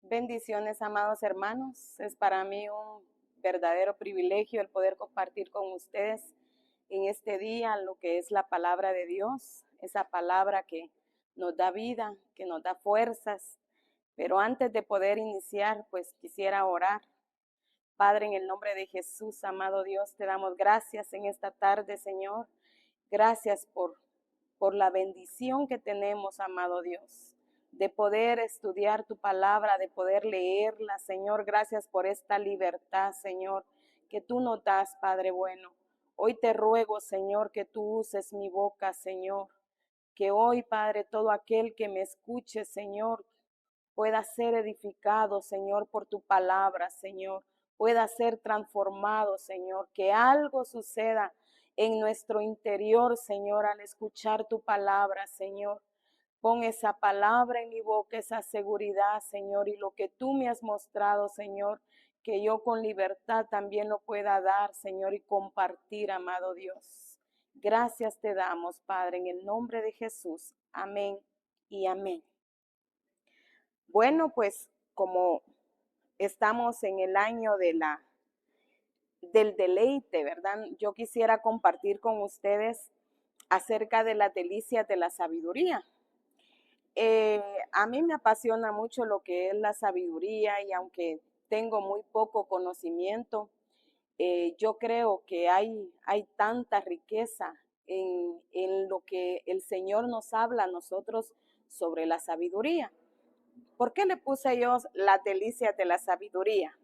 Bendiciones, amados hermanos. Es para mí un verdadero privilegio el poder compartir con ustedes en este día lo que es la palabra de Dios, esa palabra que nos da vida, que nos da fuerzas. Pero antes de poder iniciar, pues quisiera orar. Padre, en el nombre de Jesús, amado Dios, te damos gracias en esta tarde, Señor. Gracias por la bendición que tenemos, amado Dios, de poder estudiar tu palabra, de poder leerla, Señor. Gracias por esta libertad, Señor, que tú nos das, Padre bueno. Hoy te ruego, Señor, que tú uses mi boca, Señor. Que hoy, Padre, todo aquel que me escuche, Señor, pueda ser edificado, Señor, por tu palabra, Señor, pueda ser transformado, Señor, que algo suceda en nuestro interior, Señor, al escuchar tu palabra, Señor. Pon esa palabra en mi boca, esa seguridad, Señor, y lo que tú me has mostrado, Señor, que yo con libertad también lo pueda dar, Señor, y compartir, amado Dios. Gracias te damos, Padre, en el nombre de Jesús. Amén y amén. Bueno, pues como estamos en el año del deleite, ¿verdad? Yo quisiera compartir con ustedes acerca de las delicias de la sabiduría. A mí me apasiona mucho lo que es la sabiduría y aunque tengo muy poco conocimiento, yo creo que hay tanta riqueza en lo que el Señor nos habla a nosotros sobre la sabiduría. ¿Por qué le puse yo las delicias de la sabiduría?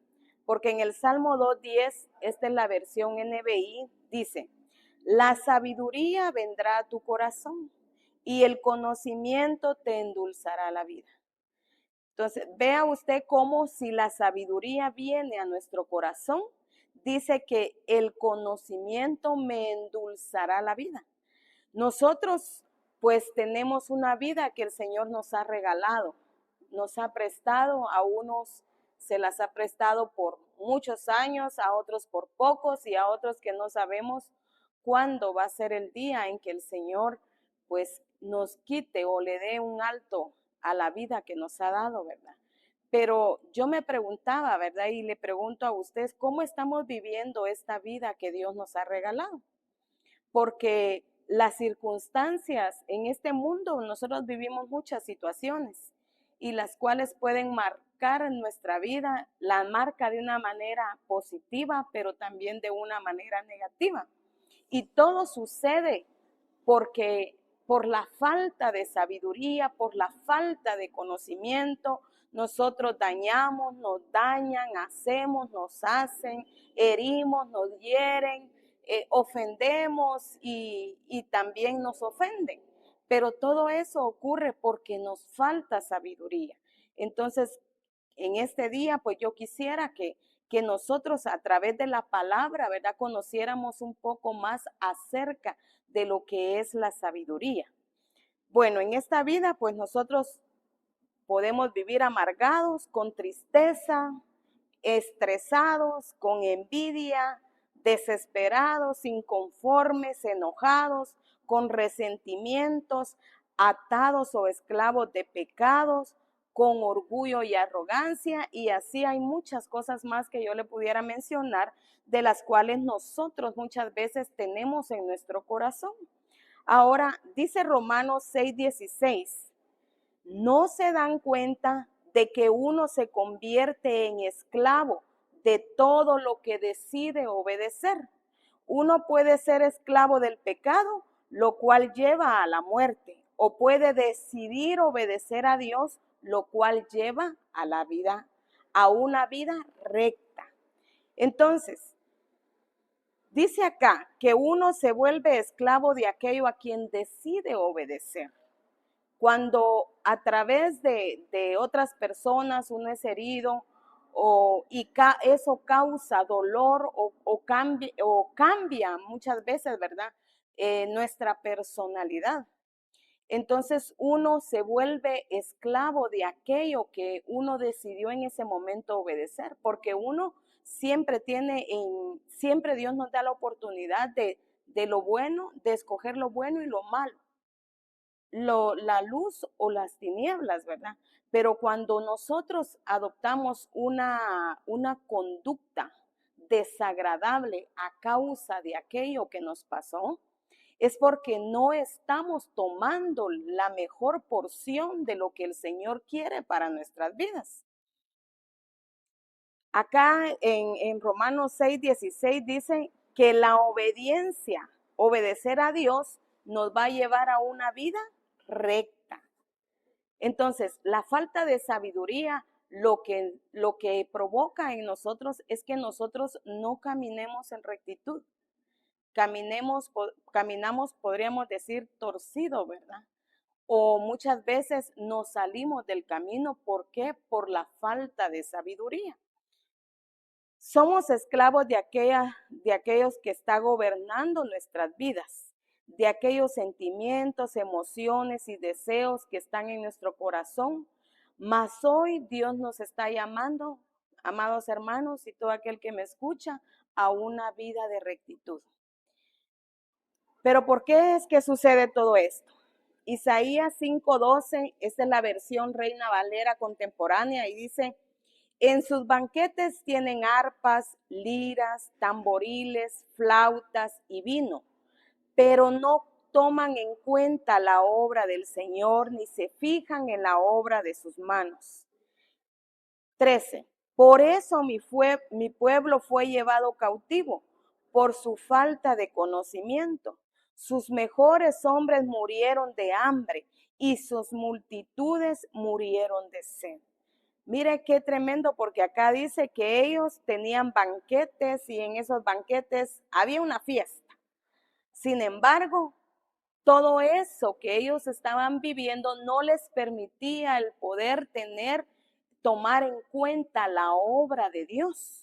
Porque en el Salmo 2:10, esta es la versión NBI, dice, la sabiduría vendrá a tu corazón y el conocimiento te endulzará la vida. Entonces, vea usted cómo si la sabiduría viene a nuestro corazón, dice que el conocimiento me endulzará la vida. Nosotros pues tenemos una vida que el Señor nos ha regalado, nos ha prestado, a unos se las ha prestado por muchos años, a otros por pocos y a otros que no sabemos cuándo va a ser el día en que el Señor pues nos quite o le dé un alto a la vida que nos ha dado, ¿verdad? Pero yo me preguntaba, ¿verdad? Y le pregunto a ustedes, ¿cómo estamos viviendo esta vida que Dios nos ha regalado? Porque las circunstancias en este mundo, nosotros vivimos muchas situaciones y las cuales pueden marcar en nuestra vida, la marca de una manera positiva, pero también de una manera negativa. Y todo sucede porque por la falta de sabiduría, por la falta de conocimiento, nosotros dañamos, nos dañan, hacemos, nos hacen, herimos, nos hieren, ofendemos y también nos ofenden. Pero todo eso ocurre porque nos falta sabiduría. Entonces, en este día, pues yo quisiera que nosotros a través de la palabra, ¿verdad? Conociéramos un poco más acerca de lo que es la sabiduría. Bueno, en esta vida, pues nosotros podemos vivir amargados, con tristeza, estresados, con envidia, desesperados, inconformes, enojados, con resentimientos, atados o esclavos de pecados, con orgullo y arrogancia, y así hay muchas cosas más que yo le pudiera mencionar, de las cuales nosotros muchas veces tenemos en nuestro corazón. Ahora, dice Romanos 6:16, no se dan cuenta de que uno se convierte en esclavo de todo lo que decide obedecer. Uno puede ser esclavo del pecado, lo cual lleva a la muerte, o puede decidir obedecer a Dios, lo cual lleva a la vida, a una vida recta. Entonces, dice acá que uno se vuelve esclavo de aquello a quien decide obedecer. Cuando a través de otras personas uno es herido eso causa dolor cambia muchas veces, ¿verdad? Nuestra personalidad. Entonces uno se vuelve esclavo de aquello que uno decidió en ese momento obedecer, porque uno siempre siempre Dios nos da la oportunidad de lo bueno, de escoger lo bueno y lo malo. la luz o las tinieblas, ¿verdad? Pero cuando nosotros adoptamos una conducta desagradable a causa de aquello que nos pasó, es porque no estamos tomando la mejor porción de lo que el Señor quiere para nuestras vidas. Acá en Romanos 6:16 dice que la obediencia, obedecer a Dios, nos va a llevar a una vida recta. Entonces, la falta de sabiduría lo que provoca en nosotros es que nosotros no caminemos en rectitud. Caminamos, podríamos decir, torcido, ¿verdad? O muchas veces nos salimos del camino. ¿Por qué? Por la falta de sabiduría. Somos esclavos de aquellos que está gobernando nuestras vidas, de aquellos sentimientos, emociones y deseos que están en nuestro corazón. Mas hoy Dios nos está llamando, amados hermanos y todo aquel que me escucha, a una vida de rectitud. Pero ¿por qué es que sucede todo esto? Isaías 5:12, esta es la versión Reina Valera contemporánea y dice: en sus banquetes tienen arpas, liras, tamboriles, flautas y vino, pero no toman en cuenta la obra del Señor ni se fijan en la obra de sus manos. 13. Por eso mi pueblo fue llevado cautivo, por su falta de conocimiento. Sus mejores hombres murieron de hambre y sus multitudes murieron de sed. Mire qué tremendo, porque acá dice que ellos tenían banquetes y en esos banquetes había una fiesta. Sin embargo, todo eso que ellos estaban viviendo no les permitía el poder tomar en cuenta la obra de Dios.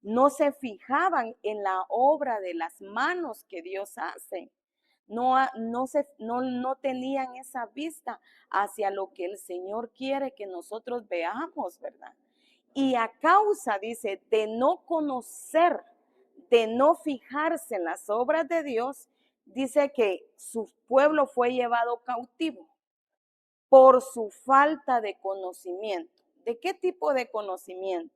No se fijaban en la obra de las manos que Dios hace. No tenían esa vista hacia lo que el Señor quiere que nosotros veamos, ¿verdad? Y a causa, dice, de no conocer, de no fijarse en las obras de Dios, dice que su pueblo fue llevado cautivo por su falta de conocimiento. ¿De qué tipo de conocimiento?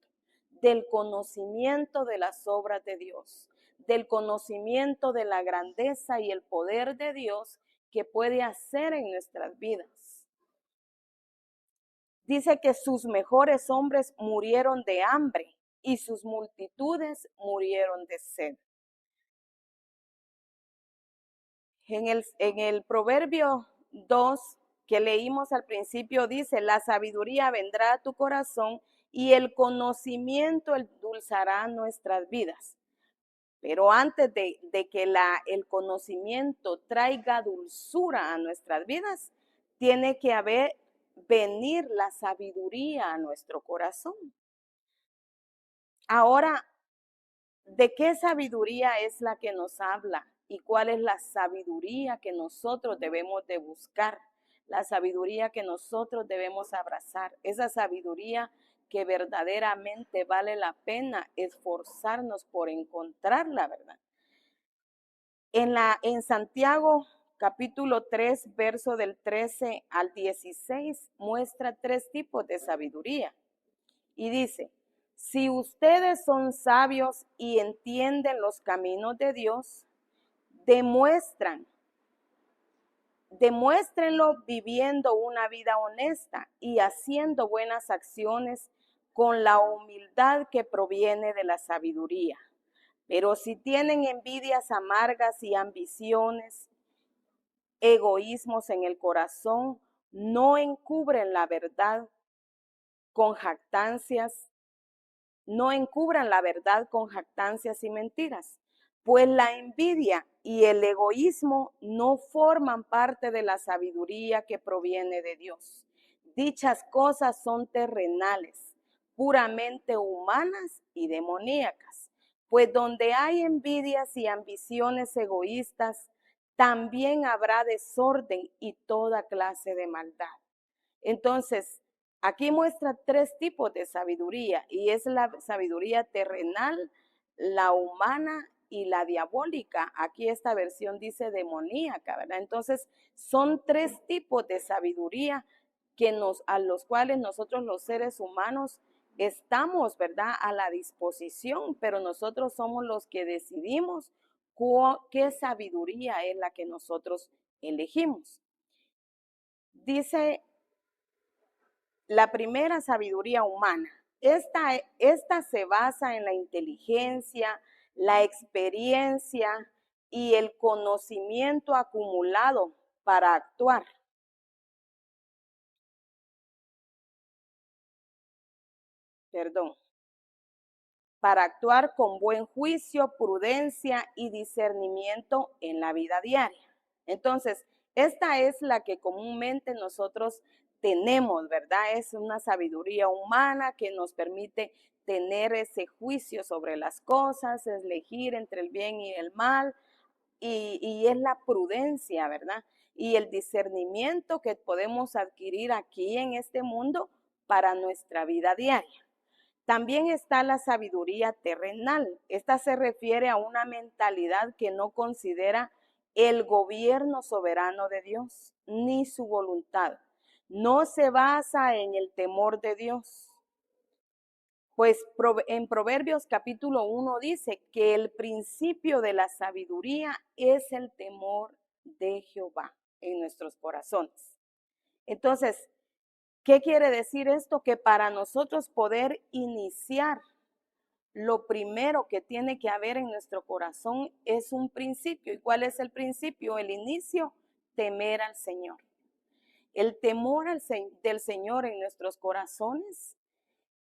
Del conocimiento de las obras de Dios, del conocimiento de la grandeza y el poder de Dios que puede hacer en nuestras vidas. Dice que sus mejores hombres murieron de hambre y sus multitudes murieron de sed. En el Proverbio 2 que leímos al principio dice: la sabiduría vendrá a tu corazón y el conocimiento endulzará nuestras vidas. Pero antes de que el conocimiento traiga dulzura a nuestras vidas, tiene que venir la sabiduría a nuestro corazón. Ahora, ¿de qué sabiduría es la que nos habla? ¿Y cuál es la sabiduría que nosotros debemos de buscar? La sabiduría que nosotros debemos abrazar. Esa sabiduría que verdaderamente vale la pena esforzarnos por encontrarla, ¿verdad? En Santiago capítulo 3, verso del 13 al 16, muestra 3 tipos de sabiduría. Y dice: si ustedes son sabios y entienden los caminos de Dios, demuéstrenlo viviendo una vida honesta y haciendo buenas acciones con la humildad que proviene de la sabiduría. Pero si tienen envidias amargas y ambiciones, egoísmos en el corazón, no encubren la verdad con jactancias, no encubran la verdad con jactancias y mentiras, pues la envidia y el egoísmo no forman parte de la sabiduría que proviene de Dios. Dichas cosas son terrenales, puramente humanas y demoníacas, pues donde hay envidias y ambiciones egoístas, también habrá desorden y toda clase de maldad. Entonces, aquí muestra 3 tipos de sabiduría y es la sabiduría terrenal, la humana y la diabólica. Aquí esta versión dice demoníaca, ¿verdad? Entonces, son tres tipos de sabiduría a los cuales nosotros los seres humanos estamos, ¿verdad?, a la disposición, pero nosotros somos los que decidimos qué sabiduría es la que nosotros elegimos. Dice la primera sabiduría humana. Esta se basa en la inteligencia, la experiencia y el conocimiento acumulado para actuar. Para actuar con buen juicio, prudencia y discernimiento en la vida diaria. Entonces, esta es la que comúnmente nosotros tenemos, ¿verdad? Es una sabiduría humana que nos permite tener ese juicio sobre las cosas, elegir entre el bien y el mal, y es la prudencia, ¿verdad? Y el discernimiento que podemos adquirir aquí en este mundo para nuestra vida diaria. También está la sabiduría terrenal. Esta se refiere a una mentalidad que no considera el gobierno soberano de Dios ni su voluntad. No se basa en el temor de Dios. Pues en Proverbios capítulo 1 dice que el principio de la sabiduría es el temor de Jehová en nuestros corazones. Entonces, ¿qué quiere decir esto? Que para nosotros poder iniciar, lo primero que tiene que haber en nuestro corazón es un principio. ¿Y cuál es el principio? El inicio, temer al Señor. El temor del Señor en nuestros corazones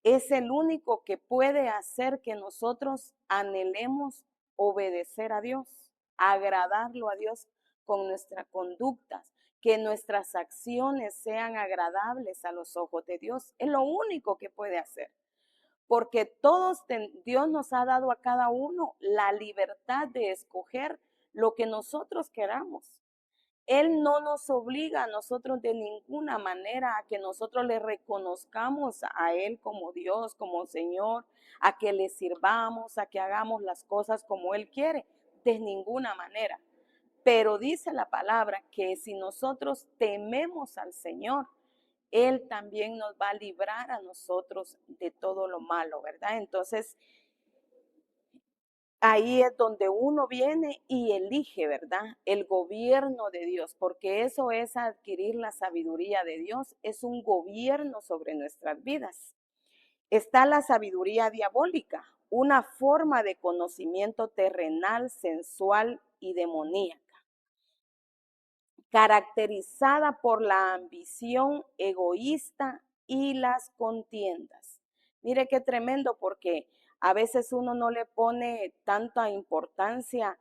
es el único que puede hacer que nosotros anhelemos obedecer a Dios, agradarlo a Dios con nuestras conductas, que nuestras acciones sean agradables a los ojos de Dios. Es lo único que puede hacer. Porque Dios nos ha dado a cada uno la libertad de escoger lo que nosotros queramos. Él no nos obliga a nosotros de ninguna manera a que nosotros le reconozcamos a Él como Dios, como Señor, a que le sirvamos, a que hagamos las cosas como Él quiere, de ninguna manera. Pero dice la palabra que si nosotros tememos al Señor, Él también nos va a librar a nosotros de todo lo malo, ¿verdad? Entonces, ahí es donde uno viene y elige, ¿verdad? El gobierno de Dios, porque eso es adquirir la sabiduría de Dios, es un gobierno sobre nuestras vidas. Está la sabiduría diabólica, una forma de conocimiento terrenal, sensual y demoníaca, caracterizada por la ambición egoísta y las contiendas. Mire qué tremendo, porque a veces uno no le pone tanta importancia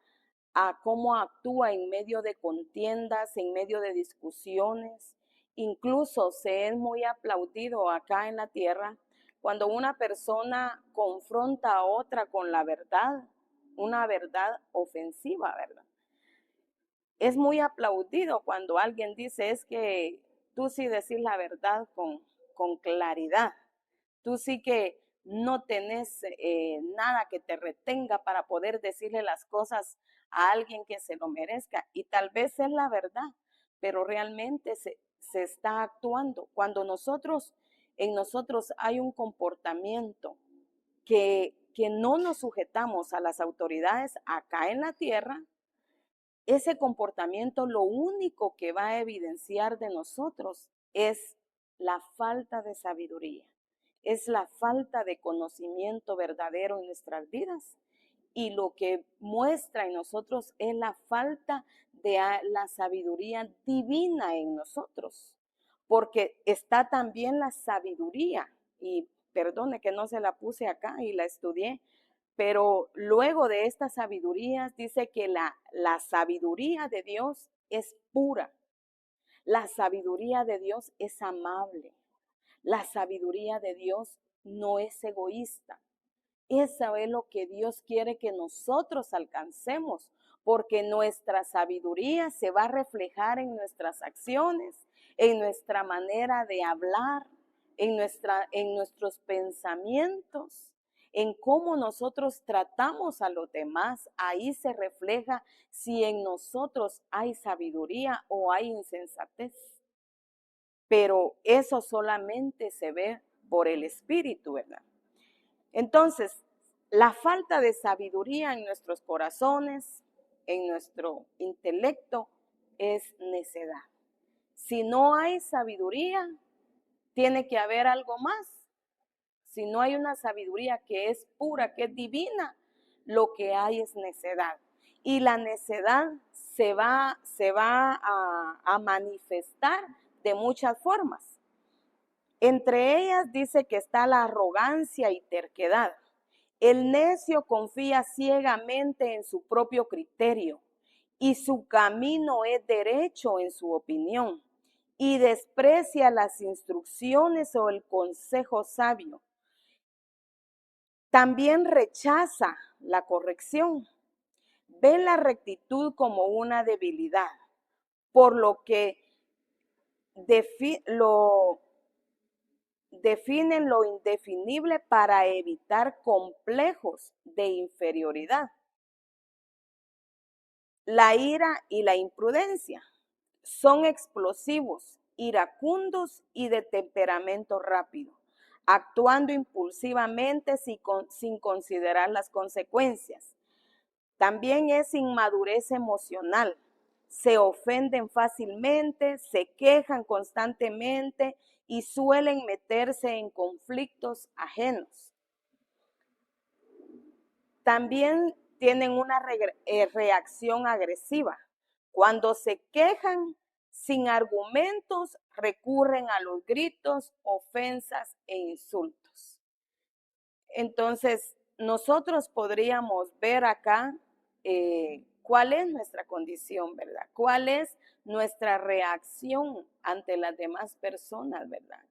a cómo actúa en medio de contiendas, en medio de discusiones. Incluso se es muy aplaudido acá en la tierra cuando una persona confronta a otra con la verdad, una verdad ofensiva, ¿verdad? Es muy aplaudido cuando alguien dice, es que tú sí decís la verdad con claridad. Tú sí que no tenés nada que te retenga para poder decirle las cosas a alguien que se lo merezca. Y tal vez es la verdad, pero realmente se está actuando. Cuando en nosotros hay un comportamiento que no nos sujetamos a las autoridades acá en la tierra, ese comportamiento lo único que va a evidenciar de nosotros es la falta de sabiduría, es la falta de conocimiento verdadero en nuestras vidas. Y lo que muestra en nosotros es la falta de la sabiduría divina en nosotros, porque está también la sabiduría, y perdone que no se la puse acá y la estudié, pero luego de estas sabidurías dice que la sabiduría de Dios es pura. La sabiduría de Dios es amable. La sabiduría de Dios no es egoísta. Eso es lo que Dios quiere que nosotros alcancemos, porque nuestra sabiduría se va a reflejar en nuestras acciones, en nuestra manera de hablar, en nuestros pensamientos, en cómo nosotros tratamos a los demás. Ahí se refleja si en nosotros hay sabiduría o hay insensatez. Pero eso solamente se ve por el Espíritu, ¿verdad? Entonces, la falta de sabiduría en nuestros corazones, en nuestro intelecto, es necedad. Si no hay sabiduría, tiene que haber algo más. Si no hay una sabiduría que es pura, que es divina, lo que hay es necedad. Y la necedad se va a manifestar de muchas formas. Entre ellas dice que está la arrogancia y terquedad. El necio confía ciegamente en su propio criterio y su camino es derecho en su opinión y desprecia las instrucciones o el consejo sabio. También rechaza la corrección. Ve la rectitud como una debilidad, por lo que definen lo indefinible para evitar complejos de inferioridad. La ira y la imprudencia son explosivos, iracundos y de temperamento rápido, actuando impulsivamente sin considerar las consecuencias. También es inmadurez emocional. Se ofenden fácilmente, se quejan constantemente y suelen meterse en conflictos ajenos. También tienen una reacción agresiva. Cuando se quejan sin argumentos, recurren a los gritos, ofensas e insultos. Entonces, nosotros podríamos ver acá cuál es nuestra condición, ¿verdad? ¿Cuál es nuestra reacción ante las demás personas, ¿verdad?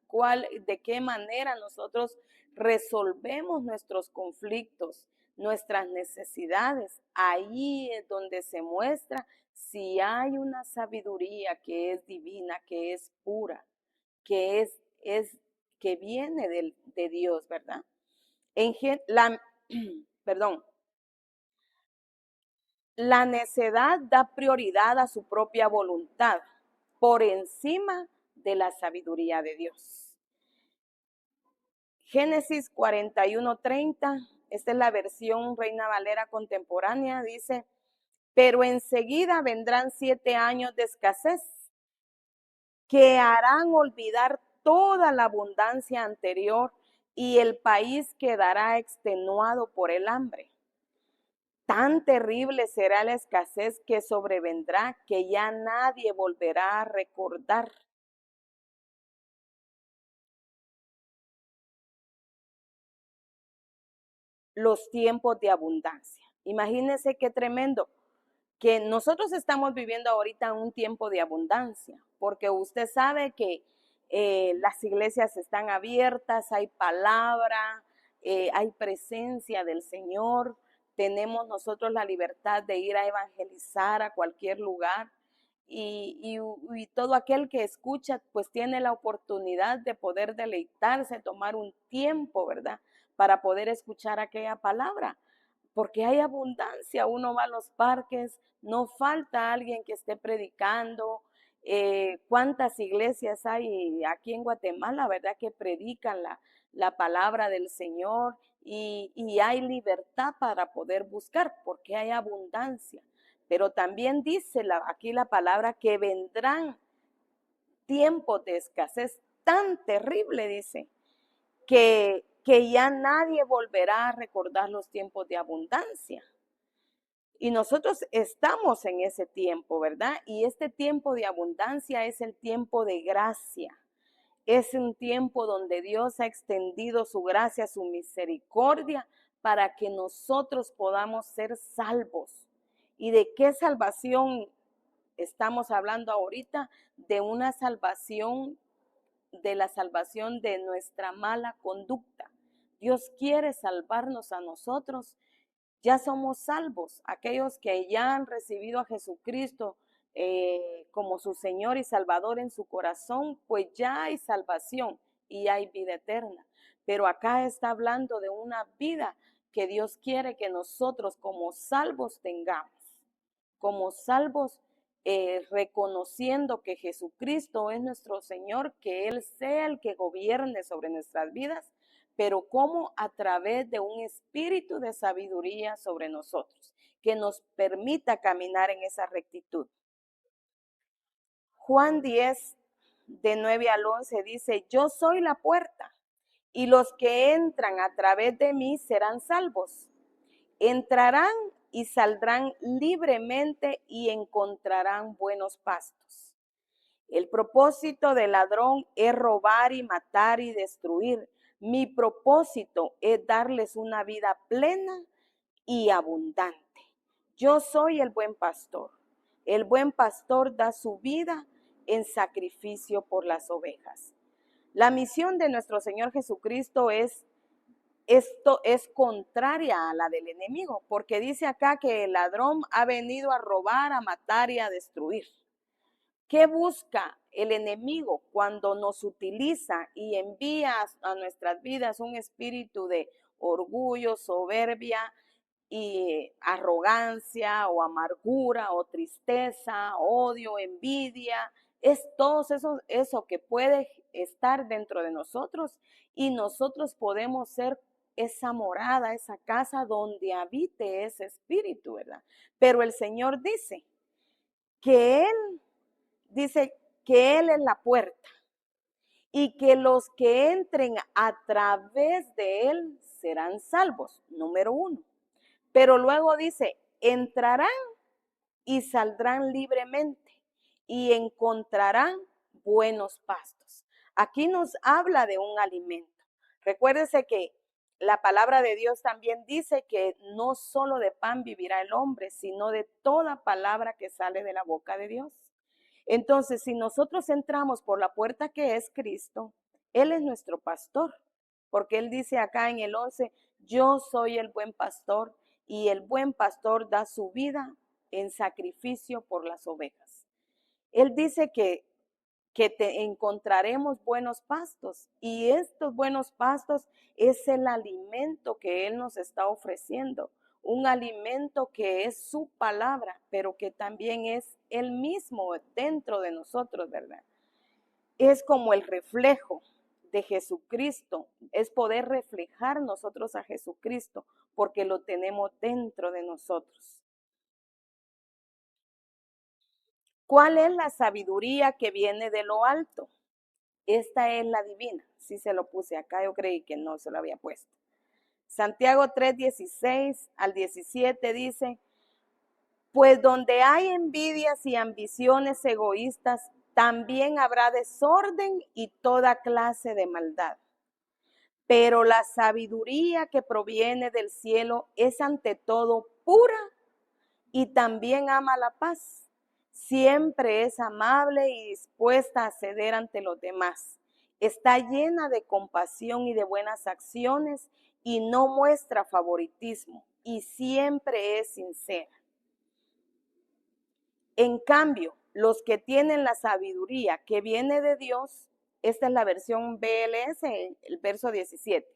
¿De qué manera nosotros resolvemos nuestros conflictos, nuestras necesidades? Ahí es donde se muestra si hay una sabiduría que es divina, que es pura, que que viene de Dios, ¿verdad? Perdón, la necedad da prioridad a su propia voluntad por encima de la sabiduría de Dios. Génesis 41:30, esta es la versión Reina Valera contemporánea, dice, pero enseguida vendrán 7 años de escasez que harán olvidar toda la abundancia anterior y el país quedará extenuado por el hambre. Tan terrible será la escasez que sobrevendrá que ya nadie volverá a recordar los tiempos de abundancia. Imagínense qué tremendo que nosotros estamos viviendo ahorita un tiempo de abundancia, porque usted sabe que las iglesias están abiertas, hay palabra, hay presencia del Señor, tenemos nosotros la libertad de ir a evangelizar a cualquier lugar y todo aquel que escucha pues tiene la oportunidad de poder deleitarse, tomar un tiempo, ¿verdad? Para poder escuchar aquella palabra porque hay abundancia, uno va a los parques, no falta alguien que esté predicando. ¿Cuántas iglesias hay aquí en Guatemala, verdad, que predican la palabra del Señor y hay libertad para poder buscar, porque hay abundancia? Pero también dice aquí la palabra que vendrán tiempos de escasez tan terrible, dice, que ya nadie volverá a recordar los tiempos de abundancia. Y nosotros estamos en ese tiempo, ¿verdad? Y este tiempo de abundancia es el tiempo de gracia. Es un tiempo donde Dios ha extendido su gracia, su misericordia, para que nosotros podamos ser salvos. ¿Y de qué salvación estamos hablando ahorita? De una salvación, de la salvación de nuestra mala conducta. Dios quiere salvarnos a nosotros. Ya somos salvos, aquellos que ya han recibido a Jesucristo como su Señor y Salvador en su corazón, pues ya hay salvación. y hay vida eterna. Pero acá está hablando de una vida que Dios quiere que nosotros como salvos tengamos, como salvos reconociendo que Jesucristo es nuestro Señor, que Él sea el que gobierne sobre nuestras vidas, pero como a través de un espíritu de sabiduría sobre nosotros, que nos permita caminar en esa rectitud. Juan 10, de 9 al 11 dice, yo soy la puerta, y los que entran a través de mí serán salvos. Entrarán y saldrán libremente y encontrarán buenos pastos. El propósito del ladrón es robar y matar y destruir. Mi propósito es darles una vida plena y abundante. Yo soy el buen pastor. El buen pastor da su vida en sacrificio por las ovejas. La misión de nuestro Señor Jesucristo esto es contraria a la del enemigo, porque dice acá que el ladrón ha venido a robar, a matar y a destruir. ¿Qué busca el enemigo cuando nos utiliza y envía a nuestras vidas un espíritu de orgullo, soberbia y arrogancia o amargura o tristeza, odio, envidia? Es todo eso que puede estar dentro de nosotros y nosotros podemos ser esa morada, esa casa donde habite ese espíritu, ¿verdad? Pero el Señor que Él dice que Él es la puerta y que los que entren a través de Él serán salvos, número 1. Pero luego dice, entrarán y saldrán libremente y encontrarán buenos pastos. Aquí nos habla de un alimento. Recuérdese que la palabra de Dios también dice que no solo de pan vivirá el hombre, sino de toda palabra que sale de la boca de Dios. Entonces, si nosotros entramos por la puerta que es Cristo, Él es nuestro pastor, porque Él dice acá en el 11, yo soy el buen pastor y el buen pastor da su vida en sacrificio por las ovejas. Él dice que te encontraremos buenos pastos y estos buenos pastos es el alimento que Él nos está ofreciendo, un alimento que es su palabra, pero que también es Él mismo dentro de nosotros, ¿verdad? Es como el reflejo de Jesucristo, es poder reflejar nosotros a Jesucristo porque lo tenemos dentro de nosotros. ¿Cuál es la sabiduría que viene de lo alto? Esta es la divina. Sí se lo puse acá, yo creí que no se lo había puesto. Santiago 3, 16 al 17 dice, pues donde hay envidias y ambiciones egoístas, también habrá desorden y toda clase de maldad. Pero la sabiduría que proviene del cielo es ante todo pura y también ama la paz. Siempre es amable y dispuesta a ceder ante los demás. Está llena de compasión y de buenas acciones y no muestra favoritismo y siempre es sincera. En cambio, los que tienen la sabiduría que viene de Dios, esta es la versión BLS, el verso 17.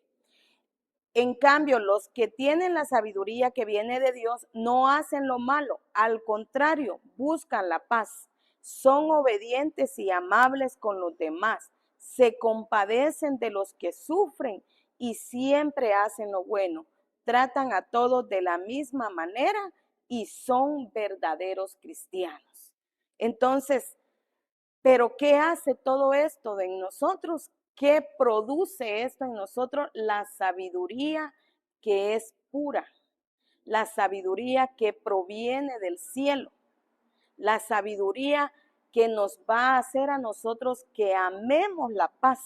En cambio, los que tienen la sabiduría que viene de Dios no hacen lo malo, al contrario, buscan la paz, son obedientes y amables con los demás, se compadecen de los que sufren y siempre hacen lo bueno, tratan a todos de la misma manera y son verdaderos cristianos. Entonces, ¿pero qué hace todo esto en nosotros? ¿Qué produce esto en nosotros? La sabiduría que es pura, la sabiduría que proviene del cielo, la sabiduría que nos va a hacer a nosotros que amemos la paz,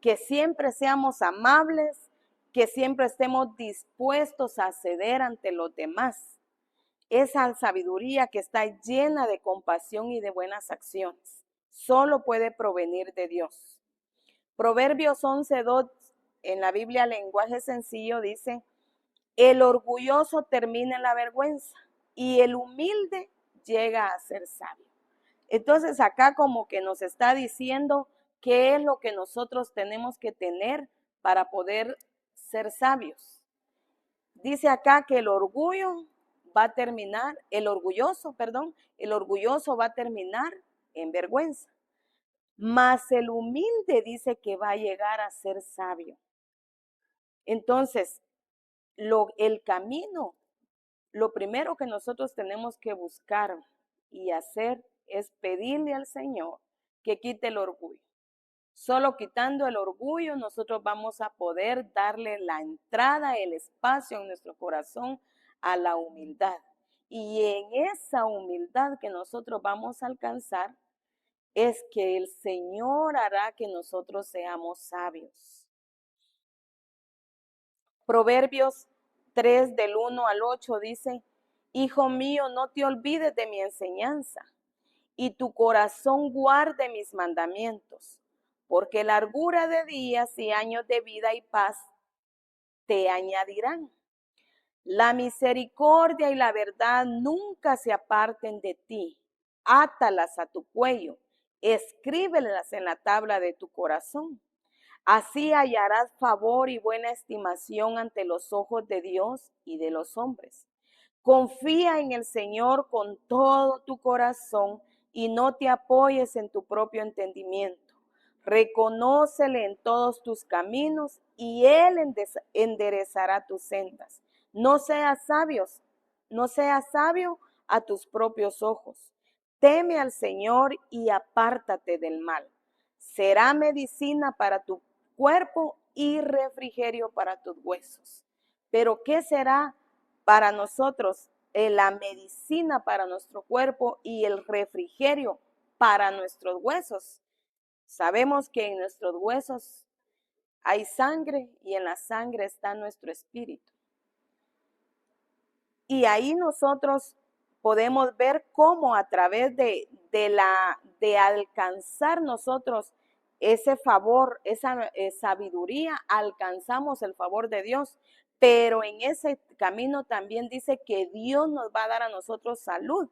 que siempre seamos amables, que siempre estemos dispuestos a ceder ante los demás. Esa sabiduría que está llena de compasión y de buenas acciones solo puede provenir de Dios. Proverbios 11:2 en la Biblia lenguaje sencillo dice, el orgulloso termina en la vergüenza y el humilde llega a ser sabio. Entonces acá como que nos está diciendo ¿Qué es lo que nosotros tenemos que tener para poder ser sabios? Dice acá que el orgullo va a terminar, el orgulloso va a terminar en vergüenza. Mas el humilde dice que va a llegar a ser sabio. Entonces, el camino, lo primero que nosotros tenemos que buscar y hacer es pedirle al Señor que quite el orgullo. Solo quitando el orgullo nosotros vamos a poder darle la entrada, el espacio en nuestro corazón a la humildad. Y en esa humildad que nosotros vamos a alcanzar es que el Señor hará que nosotros seamos sabios. Proverbios 3 del 1 al 8 dice, Hijo mío, no te olvides de mi enseñanza, y tu corazón guarde mis mandamientos, porque largura de días y años de vida y paz te añadirán. La misericordia y la verdad nunca se aparten de ti. Átalas a tu cuello, escríbelas en la tabla de tu corazón. Así hallarás favor y buena estimación ante los ojos de Dios y de los hombres. Confía en el Señor con todo tu corazón y no te apoyes en tu propio entendimiento. Reconócele en todos tus caminos y Él enderezará tus sendas. No seas sabios, no seas sabio a tus propios ojos. Teme al Señor y apártate del mal. Será medicina para tu cuerpo y refrigerio para tus huesos. Pero ¿qué será para nosotros la medicina para nuestro cuerpo y el refrigerio para nuestros huesos? Sabemos que en nuestros huesos hay sangre y en la sangre está nuestro espíritu. Y ahí nosotros podemos ver cómo a través de alcanzar nosotros ese favor, esa sabiduría, alcanzamos el favor de Dios. Pero en ese camino también dice que Dios nos va a dar a nosotros salud.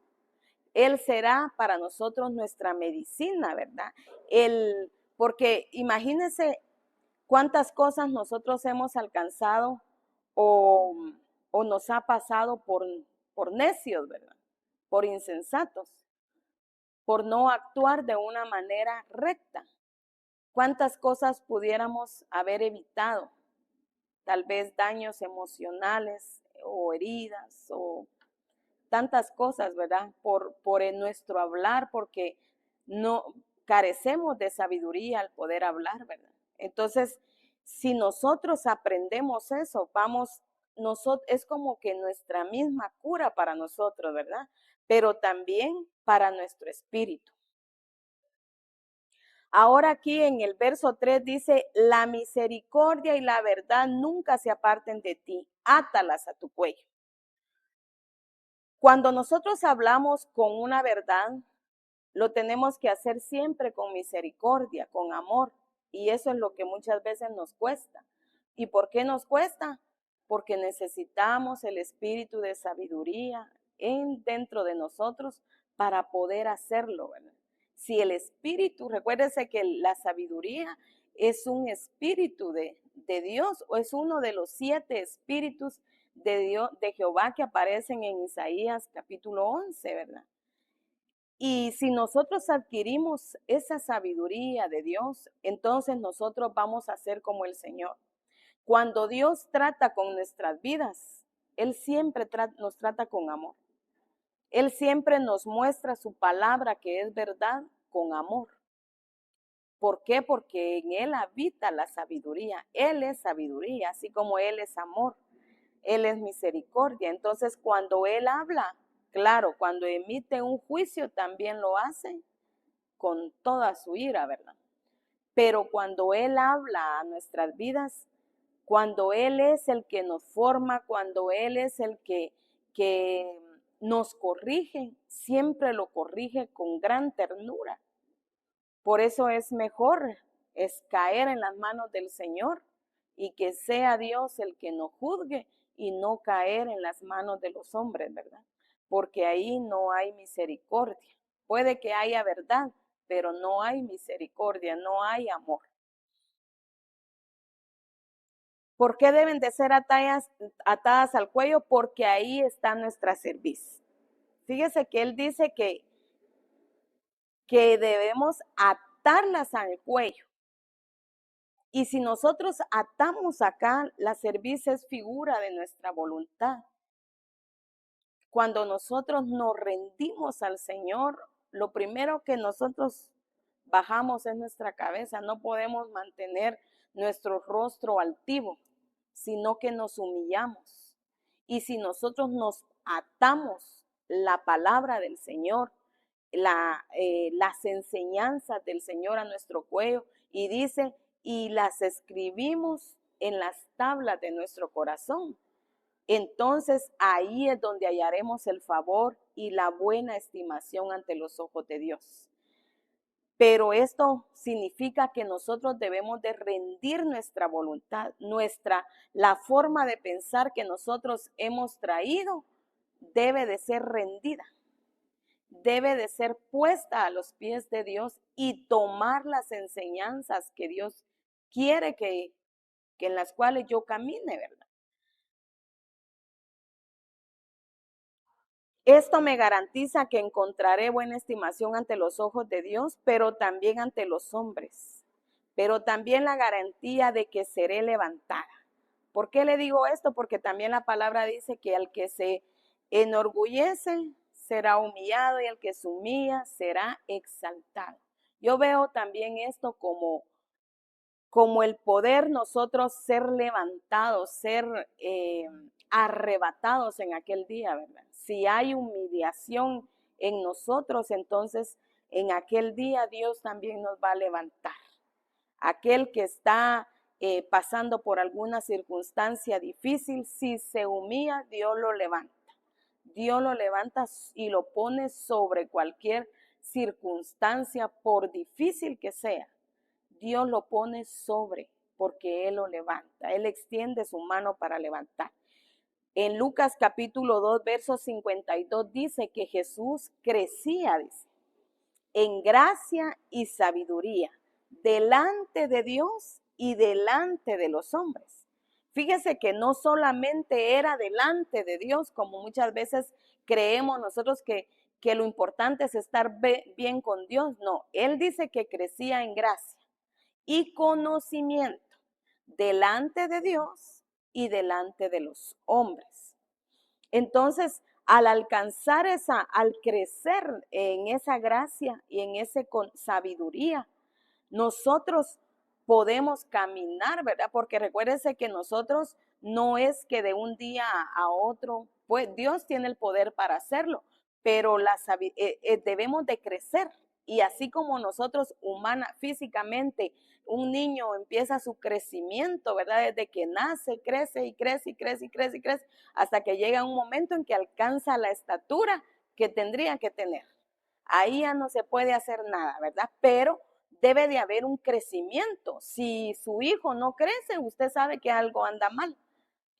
Él será para nosotros nuestra medicina, ¿verdad? Porque imagínense cuántas cosas nosotros hemos alcanzado o, o nos ha pasado por necios, ¿verdad? Por insensatos, por no actuar de una manera recta. ¿Cuántas cosas pudiéramos haber evitado? Tal vez daños emocionales o heridas o tantas cosas, ¿verdad? Por nuestro hablar, porque no carecemos de sabiduría al poder hablar, ¿verdad? Entonces, si nosotros aprendemos eso, es como que nuestra misma cura para nosotros, ¿verdad? Pero también para nuestro espíritu. Ahora aquí en el verso 3 dice, la misericordia y la verdad nunca se aparten de ti, átalas a tu cuello. Cuando nosotros hablamos con una verdad, lo tenemos que hacer siempre con misericordia, con amor. Y eso es lo que muchas veces nos cuesta. ¿Y por qué nos cuesta? Porque necesitamos el espíritu de sabiduría dentro de nosotros para poder hacerlo, ¿verdad? Si el espíritu, recuérdese que la sabiduría es un espíritu de Dios o es uno de los 7 espíritus de Dios, de Jehová que aparecen en Isaías capítulo 11, ¿verdad? Y si nosotros adquirimos esa sabiduría de Dios, entonces nosotros vamos a ser como el Señor. Cuando Dios trata con nuestras vidas, Él siempre nos trata con amor. Él siempre nos muestra su palabra que es verdad con amor. ¿Por qué? Porque en Él habita la sabiduría. Él es sabiduría, así como Él es amor. Él es misericordia. Entonces, cuando Él habla, claro, cuando emite un juicio, también lo hace con toda su ira, ¿verdad? Pero cuando Él habla a nuestras vidas, cuando Él es el que nos forma, cuando Él es el que nos corrige, siempre lo corrige con gran ternura. Por eso es mejor es caer en las manos del Señor y que sea Dios el que nos juzgue y no caer en las manos de los hombres, ¿verdad? Porque ahí no hay misericordia. Puede que haya verdad, pero no hay misericordia, no hay amor. ¿Por qué deben de ser atadas al cuello? Porque ahí está nuestra cerviz. Fíjese que él dice que debemos atarlas al cuello. Y si nosotros atamos acá, la cerviz es figura de nuestra voluntad. Cuando nosotros nos rendimos al Señor, lo primero que nosotros bajamos es nuestra cabeza. No podemos mantener nuestro rostro altivo, sino que nos humillamos. Y si nosotros nos atamos la palabra del Señor, las enseñanzas del Señor a nuestro cuello, y dice, y las escribimos en las tablas de nuestro corazón. Entonces ahí es donde hallaremos el favor y la buena estimación ante los ojos de Dios. Pero esto significa que nosotros debemos de rendir nuestra voluntad, la forma de pensar que nosotros hemos traído debe de ser rendida, debe de ser puesta a los pies de Dios y tomar las enseñanzas que Dios quiere que en las cuales yo camine, ¿verdad? Esto me garantiza que encontraré buena estimación ante los ojos de Dios, pero también ante los hombres, pero también la garantía de que seré levantada. ¿Por qué le digo esto? Porque también la palabra dice que al que se enorgullece será humillado y al que se humilla será exaltado. Yo veo también esto como el poder nosotros ser levantados, ser arrebatados en aquel día, ¿verdad? Si hay humillación en nosotros, entonces en aquel día Dios también nos va a levantar. Aquel que está pasando por alguna circunstancia difícil, si se humilla, Dios lo levanta. Dios lo levanta y lo pone sobre cualquier circunstancia, por difícil que sea. Dios lo pone sobre, porque Él lo levanta. Él extiende su mano para levantar. En Lucas capítulo 2, verso 52 dice que Jesús crecía, dice, en gracia y sabiduría, delante de Dios y delante de los hombres. Fíjese que no solamente era delante de Dios, como muchas veces creemos nosotros que lo importante es estar bien con Dios. No, Él dice que crecía en gracia y conocimiento delante de Dios y delante de los hombres. Entonces, al crecer en esa gracia y en esa sabiduría, nosotros podemos caminar, ¿verdad? Porque recuérdense que nosotros no es que de un día a otro, pues Dios tiene el poder para hacerlo, pero debemos de crecer. Y así como nosotros físicamente, un niño empieza su crecimiento, ¿verdad? Desde que nace, crece y crece y crece y crece y crece, hasta que llega un momento en que alcanza la estatura que tendría que tener. Ahí ya no se puede hacer nada, ¿verdad? Pero debe de haber un crecimiento. Si su hijo no crece, usted sabe que algo anda mal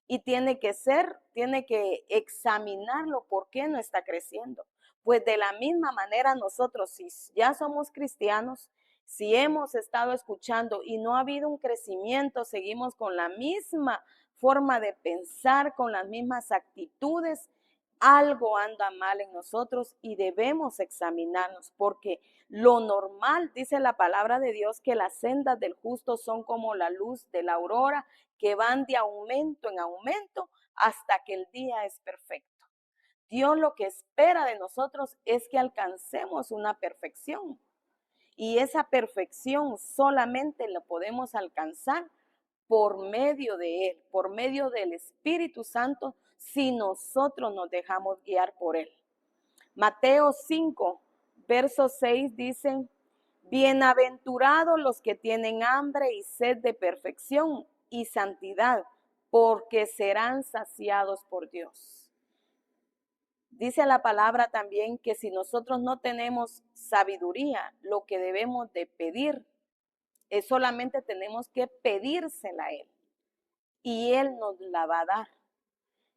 y tiene que examinarlo por qué no está creciendo. Pues de la misma manera nosotros, si ya somos cristianos, si hemos estado escuchando y no ha habido un crecimiento, seguimos con la misma forma de pensar, con las mismas actitudes, algo anda mal en nosotros y debemos examinarnos porque lo normal, dice la palabra de Dios, que las sendas del justo son como la luz de la aurora, que van de aumento en aumento hasta que el día es perfecto. Dios lo que espera de nosotros es que alcancemos una perfección. Y esa perfección solamente la podemos alcanzar por medio de Él, por medio del Espíritu Santo, si nosotros nos dejamos guiar por Él. Mateo 5, verso 6 dicen, bienaventurados los que tienen hambre y sed de perfección y santidad, porque serán saciados por Dios. Dice la palabra también que si nosotros no tenemos sabiduría, lo que debemos de pedir es solamente tenemos que pedírsela a Él y Él nos la va a dar.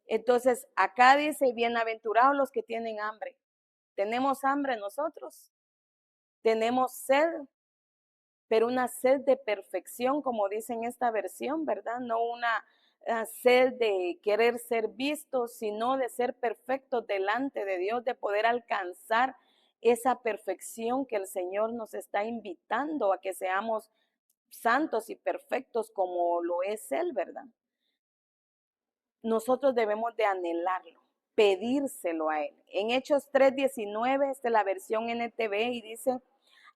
Entonces, acá dice, bienaventurados los que tienen hambre. ¿Tenemos hambre nosotros? Tenemos sed, pero una sed de perfección, como dice en esta versión, ¿verdad? No una sed de querer ser vistos, sino de ser perfectos delante de Dios, de poder alcanzar esa perfección que el Señor nos está invitando a que seamos santos y perfectos como lo es Él, ¿verdad? Nosotros debemos de anhelarlo, pedírselo a Él. En Hechos 3:19 es de la versión NTV y dice,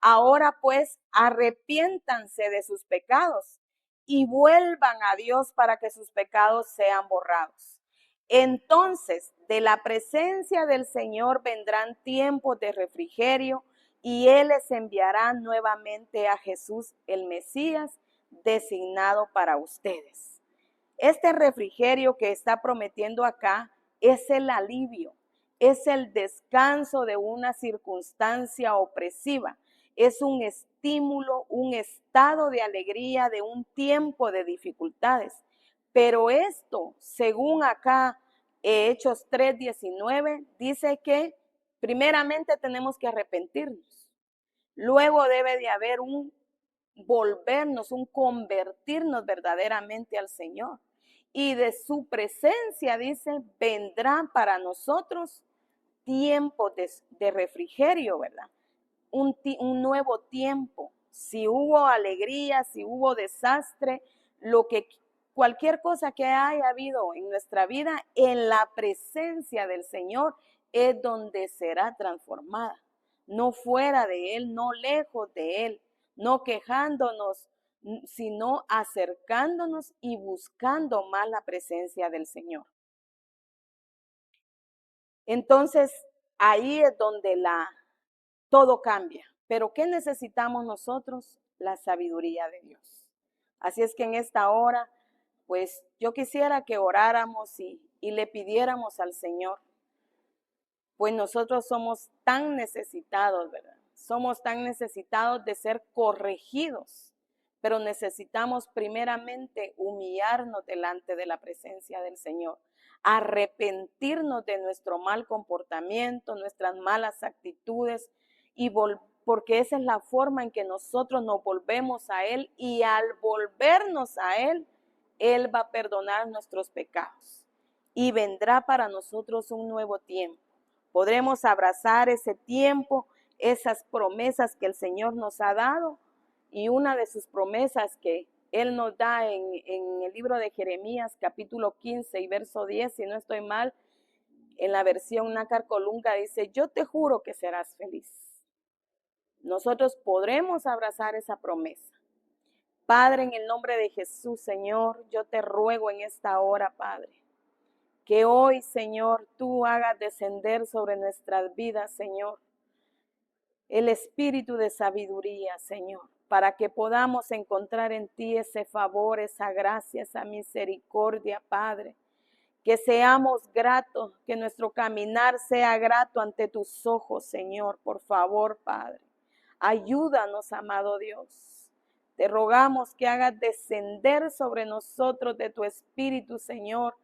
ahora pues arrepiéntanse de sus pecados y vuelvan a Dios para que sus pecados sean borrados. Entonces, de la presencia del Señor vendrán tiempos de refrigerio y Él les enviará nuevamente a Jesús el Mesías designado para ustedes. Este refrigerio que está prometiendo acá es el alivio, es el descanso de una circunstancia opresiva, es un estímulo, un estado de alegría de un tiempo de dificultades. Pero esto, según acá Hechos 3:19, dice que primeramente tenemos que arrepentirnos. Luego debe de haber un volvernos, un convertirnos verdaderamente al Señor. Y de su presencia, dice, vendrá para nosotros tiempo de refrigerio, ¿verdad? Un nuevo tiempo. Si hubo alegría, si hubo desastre, lo que cualquier cosa que haya habido en nuestra vida, en la presencia del Señor es donde será transformada. No fuera de Él, no lejos de Él, no quejándonos, sino acercándonos y buscando más la presencia del Señor. Entonces, ahí es donde todo cambia. Pero ¿qué necesitamos nosotros? La sabiduría de Dios. Así es que en esta hora, pues yo quisiera que oráramos y le pidiéramos al Señor, pues nosotros somos tan necesitados, ¿verdad? Somos tan necesitados de ser corregidos, pero necesitamos primeramente humillarnos delante de la presencia del Señor, arrepentirnos de nuestro mal comportamiento, nuestras malas actitudes y porque esa es la forma en que nosotros nos volvemos a Él y al volvernos a Él, Él va a perdonar nuestros pecados y vendrá para nosotros un nuevo tiempo. Podremos abrazar ese tiempo, esas promesas que el Señor nos ha dado y una de sus promesas que Él nos da en el libro de Jeremías capítulo 15 y verso 10, si no estoy mal, en la versión Nácar Colunga dice, yo te juro que serás feliz. Nosotros podremos abrazar esa promesa. Padre, en el nombre de Jesús, Señor, yo te ruego en esta hora, Padre, que hoy, Señor, tú hagas descender sobre nuestras vidas, Señor, el espíritu de sabiduría, Señor, para que podamos encontrar en ti ese favor, esa gracia, esa misericordia, Padre. Que seamos gratos, que nuestro caminar sea grato ante tus ojos, Señor, por favor, Padre. Ayúdanos, amado Dios. Te rogamos que hagas descender sobre nosotros de tu espíritu, Señor,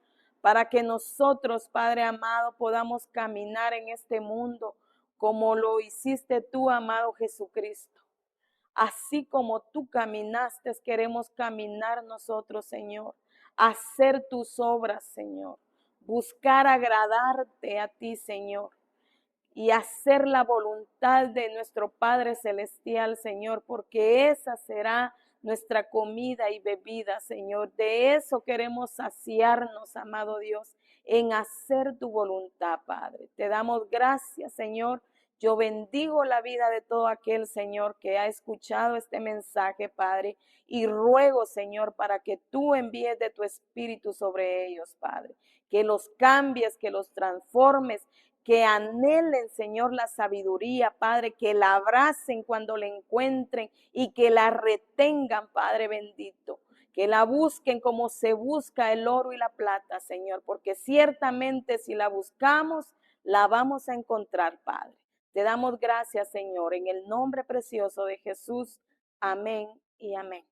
para que nosotros, Padre amado, podamos caminar en este mundo como lo hiciste tú, amado Jesucristo. Así como tú caminaste, queremos caminar nosotros, Señor. Hacer tus obras, Señor. Buscar agradarte a ti, Señor. Y hacer la voluntad de nuestro Padre Celestial, Señor, porque esa será nuestra comida y bebida, Señor. De eso queremos saciarnos, amado Dios, en hacer tu voluntad, Padre. Te damos gracias, Señor. Yo bendigo la vida de todo aquel, Señor, que ha escuchado este mensaje, Padre, y ruego, Señor, para que tú envíes de tu espíritu sobre ellos, Padre. Que los cambies, que los transformes, que anhelen, Señor, la sabiduría, Padre, que la abracen cuando la encuentren y que la retengan, Padre bendito. Que la busquen como se busca el oro y la plata, Señor, porque ciertamente si la buscamos, la vamos a encontrar, Padre. Te damos gracias, Señor, en el nombre precioso de Jesús. Amén y amén.